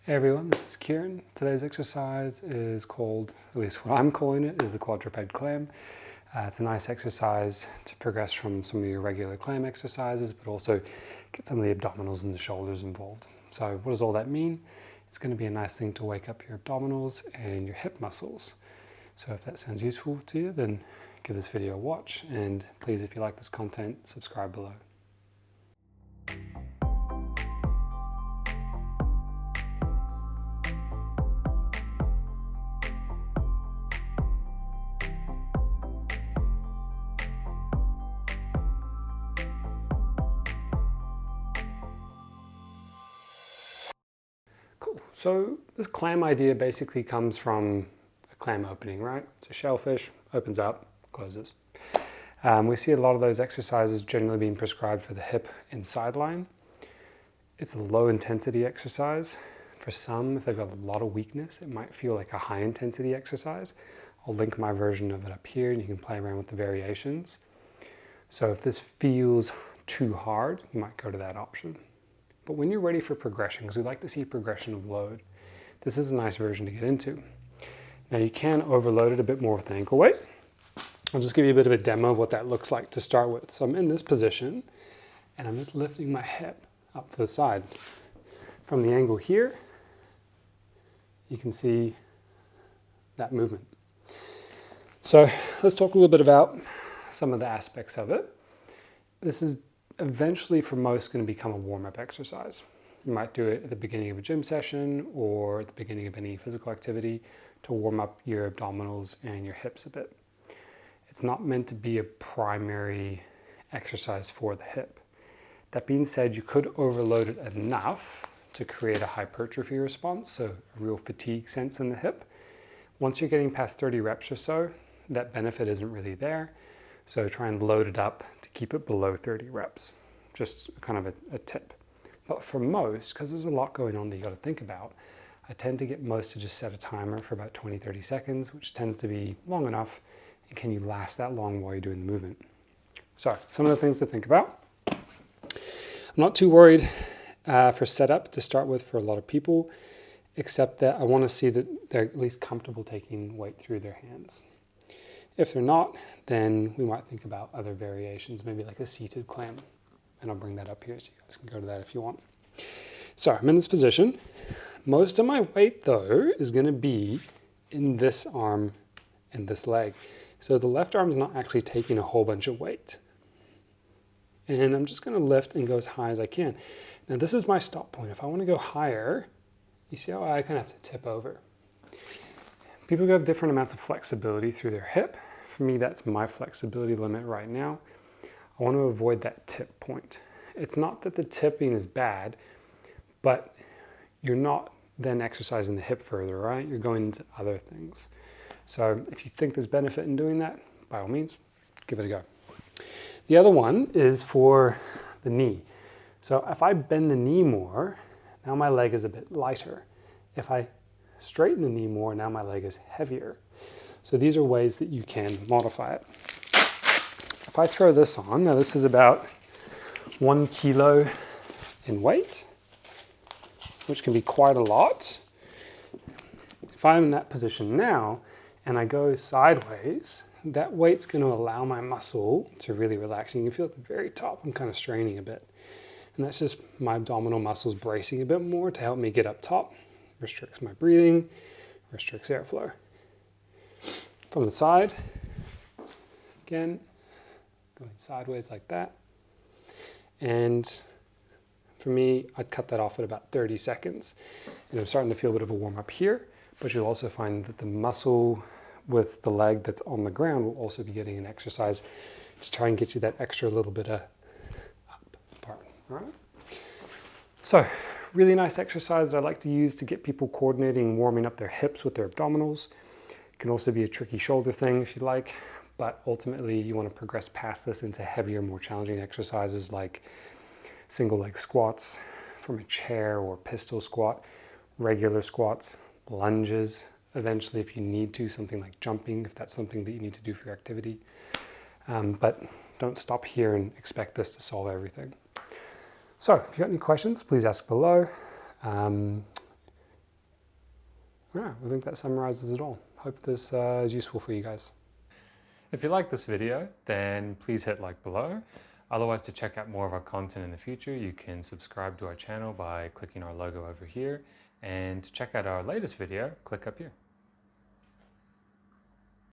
Hey everyone, this is Kieran. Today's exercise is called, at least what I'm calling it, is the Quadruped clam. It's a nice exercise to progress from some of your regular clam exercises, but also get some of the abdominals and the shoulders involved. So what does all that mean? It's going to be a nice thing to wake up your abdominals and your hip muscles. So if that sounds useful to you, then give this video a watch, and please, if you like this content, subscribe below. Cool. So this clam idea basically comes from a clam opening, right? It's a shellfish, opens up, closes. We see a lot of those exercises generally being prescribed for the hip and sideline. It's a low intensity exercise. For some, if they've got a lot of weakness, it might feel like a high intensity exercise. I'll link my version of it up here and you can play around with the variations. So if this feels too hard, you might go to that option. But when you're ready for progression, because we like to see progression of load, this is a nice version to get into. Now you can overload it a bit more with the ankle weight. I'll just give you a bit of a demo of what that looks like to start with. So I'm in this position and I'm just lifting my hip up to the side. From the angle here, you can see that movement. So let's talk a little bit about some of the aspects of it. This is eventually for most going to become a warm-up exercise. You might do it at the beginning of a gym session or at the beginning of any physical activity to warm up your abdominals and your hips a bit. It's not meant to be a primary exercise for the hip. That being said, you could overload it enough to create a hypertrophy response, so a real fatigue sense in the hip. Once you're getting past 30 reps or so, that benefit isn't really there. So try and load it up to keep it below 30 reps. Just kind of a tip. But for most, because there's a lot going on that you got to think about, I tend to get most to just set a timer for about 20-30 seconds, which tends to be long enough. And can you last that long while you're doing the movement? So some of the things to think about. I'm not too worried for setup to start with for a lot of people, except that I want to see that they're at least comfortable taking weight through their hands. If they're not, then we might think about other variations, maybe like a seated clam. And I'll bring that up here so you guys can go to that if you want. So I'm in this position. Most of my weight, though, is going to be in this arm and this leg. So the left arm is not actually taking a whole bunch of weight. And I'm just going to lift and go as high as I can. Now this is my stop point. If I want to go higher, you see how I kind of have to tip over. People have different amounts of flexibility through their hip. For me, that's my flexibility limit right now. I want to avoid that tip point. It's not that the tipping is bad, but you're not then exercising the hip further, right? You're going into other things. So if you think there's benefit in doing that, by all means, give it a go. The other one is for the knee. So if I bend the knee more, now my leg is a bit lighter. If I straighten the knee more, now my leg is heavier. So these are ways that you can modify it. If I throw this on, now this is about 1 kilo in weight, which can be quite a lot. If I'm in that position now and I go sideways, that weight's going to allow my muscle to really relax. And you can feel at the very top, I'm kind of straining a bit. And that's just my abdominal muscles bracing a bit more to help me get up top. Restricts my breathing, restricts airflow. From the side, again, going sideways like that. And for me, I'd cut that off at about 30 seconds. And I'm starting to feel a bit of a warm up here, but you'll also find that the muscle with the leg that's on the ground will also be getting an exercise to try and get you that extra little bit of up part, all right? So, really nice exercise that I like to use to get people coordinating, warming up their hips with their abdominals. It can also be a tricky shoulder thing if you like, but ultimately you want to progress past this into heavier, more challenging exercises like single leg squats from a chair or pistol squat, regular squats, lunges, eventually if you need to, something like jumping, if that's something that you need to do for your activity. But don't stop here and expect this to solve everything. So if you've got any questions, please ask below. Yeah, I think that summarizes it all. Hope this is useful for you guys. If you like this video, then please hit like below. Otherwise, to check out more of our content in the future, you can subscribe to our channel by clicking our logo over here. And to check out our latest video, click up here.